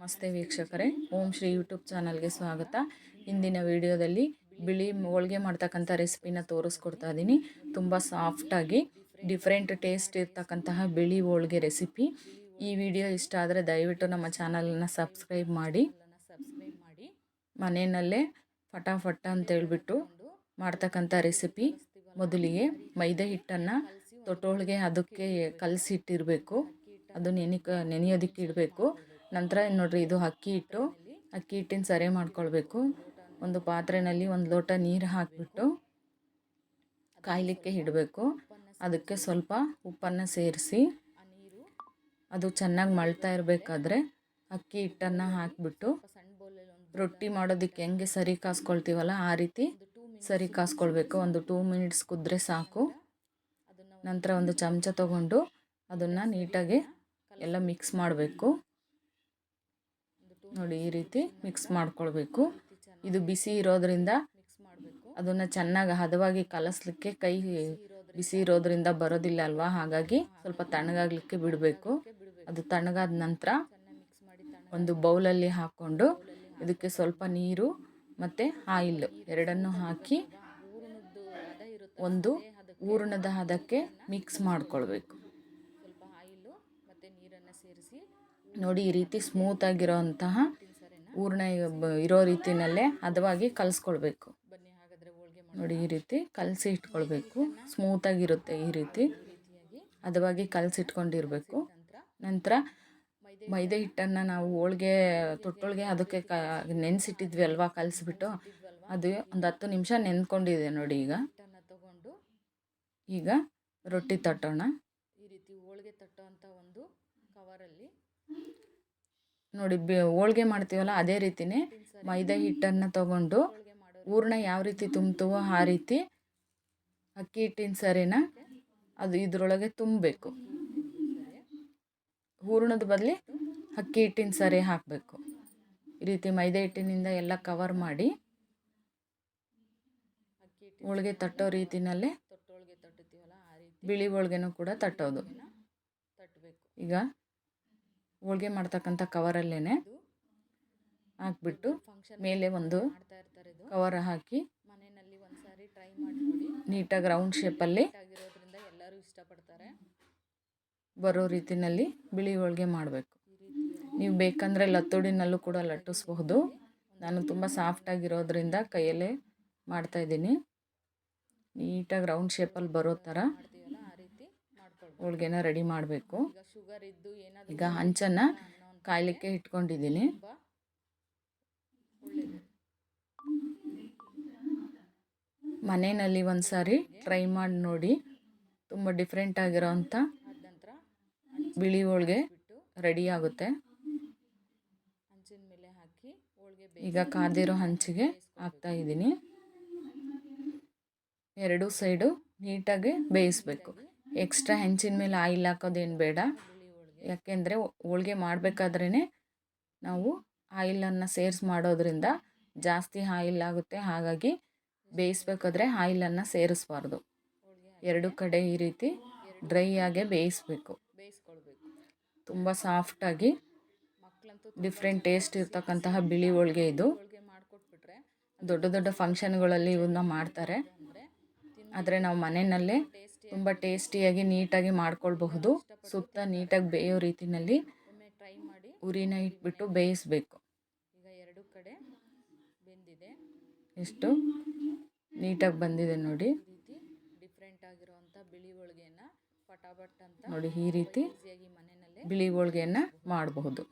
ನಮಸ್ತೆ ವೀಕ್ಷಕರೇ, ಓಂ ಶ್ರೀ ಯೂಟ್ಯೂಬ್ ಚಾನಲ್ಗೆ ಸ್ವಾಗತ. ಇಂದಿನ ವಿಡಿಯೋದಲ್ಲಿ ಬಿಳಿ ಹೋಳಿಗೆ ಮಾಡ್ತಕ್ಕಂಥ ರೆಸಿಪಿನ ತೋರಿಸ್ಕೊಡ್ತಾ ಇದ್ದೀನಿ. ತುಂಬ ಸಾಫ್ಟಾಗಿ ಡಿಫ್ರೆಂಟ್ ಟೇಸ್ಟ್ ಇರ್ತಕ್ಕಂತಹ ಬಿಳಿ ಹೋಳಿಗೆ ರೆಸಿಪಿ. ಈ ವಿಡಿಯೋ ಇಷ್ಟ ಆದರೆ ದಯವಿಟ್ಟು ನಮ್ಮ ಚಾನಲನ್ನು ಸಬ್ಸ್ಕ್ರೈಬ್ ಮಾಡಿ. ಮನೆಯಲ್ಲೇ ಫಟಾಫಟ ಅಂತೇಳ್ಬಿಟ್ಟು ಮಾಡ್ತಕ್ಕಂಥ ರೆಸಿಪಿ. ಮೊದಲಿಗೆ ಮೈದಾ ಹಿಟ್ಟನ್ನು ತೊಟ್ಟೋಳಿಗೆ ಅದಕ್ಕೆ ಕಲಸಿಟ್ಟಿರಬೇಕು. ಅದು ನೆನೆಯೋದಕ್ಕೆ ಇಡಬೇಕು. ನಂತರ ನೋಡ್ರಿ, ಇದು ಅಕ್ಕಿ ಹಿಟ್ಟಿನ ಸರಿ ಮಾಡ್ಕೊಳ್ಬೇಕು. ಒಂದು ಪಾತ್ರೆಯಲ್ಲಿ 1 ಲೋಟ ನೀರು ಹಾಕಿಬಿಟ್ಟು ಕಾಯಲಿಕ್ಕೆ ಇಡಬೇಕು. ಅದಕ್ಕೆ ಸ್ವಲ್ಪ ಉಪ್ಪನ್ನು ಸೇರಿಸಿ ಅದು ಚೆನ್ನಾಗಿ ಮಳ್ತಾ ಇರಬೇಕಾದ್ರೆ ಅಕ್ಕಿ ಹಿಟ್ಟನ್ನು ಹಾಕಿಬಿಟ್ಟು ರೊಟ್ಟಿ ಮಾಡೋದಕ್ಕೆ ಹೆಂಗೆ ಸರಿ ಕಾಸ್ಕೊಳ್ತೀವಲ್ಲ ಆ ರೀತಿ ಸರಿ ಕಾಸ್ಕೊಳ್ಬೇಕು. ಒಂದು 2 ಮಿನಿಟ್ಸ್ ಕುದ್ರೆ ಸಾಕು. ನಂತರ ಒಂದು ಚಮಚ ತಗೊಂಡು ಅದನ್ನು ನೀಟಾಗಿ ಎಲ್ಲ ಮಿಕ್ಸ್ ಮಾಡಬೇಕು. ನೋಡಿ, ಈ ರೀತಿ ಮಿಕ್ಸ್ ಮಾಡ್ಕೊಳ್ಬೇಕು. ಇದು ಬಿಸಿ ಇರೋದ್ರಿಂದ ಅದನ್ನು ಚೆನ್ನಾಗಿ ಹದವಾಗಿ ಕಲಸಲಿಕ್ಕೆ ಕೈ ಬಿಸಿ ಇರೋದ್ರಿಂದ ಬರೋದಿಲ್ಲ ಅಲ್ವಾ, ಹಾಗಾಗಿ ಸ್ವಲ್ಪ ತಣ್ಣಗಾಗಲಿಕ್ಕೆ ಬಿಡಬೇಕು. ಅದು ತಣ್ಣಗಾದ ನಂತರ ಒಂದು ಬೌಲಲ್ಲಿ ಹಾಕ್ಕೊಂಡು ಇದಕ್ಕೆ ಸ್ವಲ್ಪ ನೀರು ಮತ್ತು ಆಯಿಲ್ ಎರಡನ್ನೂ ಹಾಕಿ ಒಂದು ಹೂರಣದ ಹದಕ್ಕೆ ಮಿಕ್ಸ್ ಮಾಡ್ಕೊಳ್ಬೇಕು. ನೋಡಿ, ಈ ರೀತಿ ಸ್ಮೂತಾಗಿರೋಂತಹ ಹೂರಣ ಇರೋ ರೀತಿಯಲ್ಲೇ ಹದವಾಗಿ ಕಲಿಸ್ಕೊಳ್ಬೇಕು. ನೋಡಿ, ಈ ರೀತಿ ಕಲಸಿ ಇಟ್ಕೊಳ್ಬೇಕು. ಸ್ಮೂತಾಗಿರುತ್ತೆ. ಈ ರೀತಿ ಹದವಾಗಿ ಕಲಸಿಟ್ಕೊಂಡಿರಬೇಕು. ನಂತರ ಮೈದಾ ಹಿಟ್ಟನ್ನು ನಾವು ತೊಟ್ಟೋಳಿಗೆ ಅದಕ್ಕೆ ನೆನೆಸಿಟ್ಟಿದ್ವಿ ಅಲ್ವಾ, ಕಲಿಸ್ಬಿಟ್ಟು ಅದು ಒಂದು 10 ನಿಮಿಷ ನೆನ್ಕೊಂಡಿದೆ. ನೋಡಿ, ಈಗ ರೊಟ್ಟಿ ತಟ್ಟೋಣ. ಈ ರೀತಿ ಹೋಳಿಗೆ ತಟ್ಟೋಂಥ ಒಂದು ಕವರಲ್ಲಿ ನೋಡಿ, ಹೋಳಿಗೆ ಮಾಡ್ತೀವಲ್ಲ ಅದೇ ರೀತಿಯೇ ಮೈದಾ ಹಿಟ್ಟನ್ನು ತಗೊಂಡು ಹೂರಣ ಯಾವ ರೀತಿ ತುಂಬ್ತೀವೋ ಆ ರೀತಿ ಅಕ್ಕಿ ಹಿಟ್ಟಿನ ಸರಿನ ಅದು ಇದರೊಳಗೆ ತುಂಬಬೇಕು. ಹೂರಣದ ಬದಲು ಅಕ್ಕಿ ಹಿಟ್ಟಿನ ಸರಿ ಹಾಕಬೇಕು. ಈ ರೀತಿ ಮೈದಾ ಹಿಟ್ಟಿನಿಂದ ಎಲ್ಲ ಕವರ್ ಮಾಡಿ ಹೋಳಿಗೆ ತಟ್ಟೋ ರೀತಿಯಲ್ಲೇ ಬಿಳಿ ಹೋಳಿಗೆನೂ ಕೂಡ ತಟ್ಟೋದು. ಈಗ ಹೋಳಿಗೆ ಮಾಡ್ತಕ್ಕಂಥ ಕವರಲ್ಲೇ ಹಾಕ್ಬಿಟ್ಟು ಮೇಲೆ ಒಂದು ಕವರ್ ಹಾಕಿ ನೀಟಾಗಿ ರೌಂಡ್ ಶೇಪಲ್ಲಿ ಬರೋ ರೀತಿಯಲ್ಲಿ ಬಿಳಿ ಹೋಳಿಗೆ ಮಾಡಬೇಕು. ನೀವು ಬೇಕಂದರೆ ಲತ್ತುಡಿನಲ್ಲೂ ಕೂಡ ಲಟ್ಟಿಸ್ಬಹುದು. ನಾನು ತುಂಬ ಸಾಫ್ಟಾಗಿರೋದ್ರಿಂದ ಕೈಯಲ್ಲೇ ಮಾಡ್ತಾಯಿದ್ದೀನಿ. ನೀಟಾಗಿ ರೌಂಡ್ ಶೇಪಲ್ಲಿ ಬರೋ ಥರ ಹೋಳಿಗೆನ ರೆಡಿ ಮಾಡಬೇಕು. ಈಗ ಹಂಚನ್ನು ಕಾಯಲಿಕ್ಕೆ ಇಟ್ಕೊಂಡಿದ್ದೀನಿ. ಮನೆಯಲ್ಲಿ ಒಂದು ಸಾರಿ ಟ್ರೈ ಮಾಡಿ ನೋಡಿ. ತುಂಬ ಡಿಫ್ರೆಂಟ್ ಆಗಿರೋವಂಥ ಬಿಳಿ ಹೋಳಿಗೆ ರೆಡಿ ಆಗುತ್ತೆ. ಈಗ ಕಾದಿರೋ ಹಂಚಿಗೆ ಹಾಕ್ತಾಯಿದ್ದೀನಿ. ಎರಡೂ ಸೈಡು ನೀಟಾಗಿ ಬೇಯಿಸಬೇಕು. ಎಕ್ಸ್ಟ್ರಾ ಹೆಂಚಿನ ಮೇಲೆ ಆಯಿಲ್ ಹಾಕೋದೇನು ಬೇಡ. ಯಾಕೆಂದರೆ ಹೋಳಿಗೆ ಮಾಡಬೇಕಾದ್ರೇ ನಾವು ಆಯಿಲನ್ನು ಸೇರಿಸಿ ಮಾಡೋದ್ರಿಂದ ಜಾಸ್ತಿ ಆಯಿಲ್ ಆಗುತ್ತೆ. ಹಾಗಾಗಿ ಬೇಯಿಸ್ಬೇಕಾದ್ರೆ ಆಯಿಲನ್ನು ಸೇರಿಸಬಾರ್ದು. ಎರಡು ಕಡೆ ಈ ರೀತಿ ಡ್ರೈ ಆಗೇ ಬೇಯಿಸಬೇಕು. ತುಂಬ ಸಾಫ್ಟಾಗಿ ಡಿಫ್ರೆಂಟ್ ಟೇಸ್ಟ್ ಇರ್ತಕ್ಕಂತಹ ಬಿಳಿ ಹೋಳಿಗೆ ಇದು. ದೊಡ್ಡ ದೊಡ್ಡ ಫಂಕ್ಷನ್ಗಳಲ್ಲಿ ಇವನ್ನ ಮಾಡ್ತಾರೆ. ಆದರೆ ನಾವು ಮನೆಯಲ್ಲೇ ತುಂಬ ಟೇಸ್ಟಿಯಾಗಿ ನೀಟಾಗಿ ಮಾಡ್ಕೊಳ್ಬಹುದು. ಸುತ್ತ ನೀಟಾಗಿ ಬೇಯೋ ರೀತಿಯಲ್ಲಿ ಉರಿನ ಇಟ್ಬಿಟ್ಟು ಬೇಯಿಸಬೇಕು. ಈಗ ಎರಡು ಕಡೆ ಬೆಂದಿದೆ. ಎಷ್ಟು ನೀಟಾಗಿ ಬಂದಿದೆ ನೋಡಿ. ಡಿಫ್ರೆಂಟ್ ಆಗಿರುವಂಥ ಬಿಳಿ ಹೋಳಿಗೆಯನ್ನು ಪಟಾಪಟ್ ಅಂತ ನೋಡಿ, ಈ ರೀತಿ ಬಿಳಿ ಹೋಳಿಗೆಯನ್ನು ಮಾಡಬಹುದು.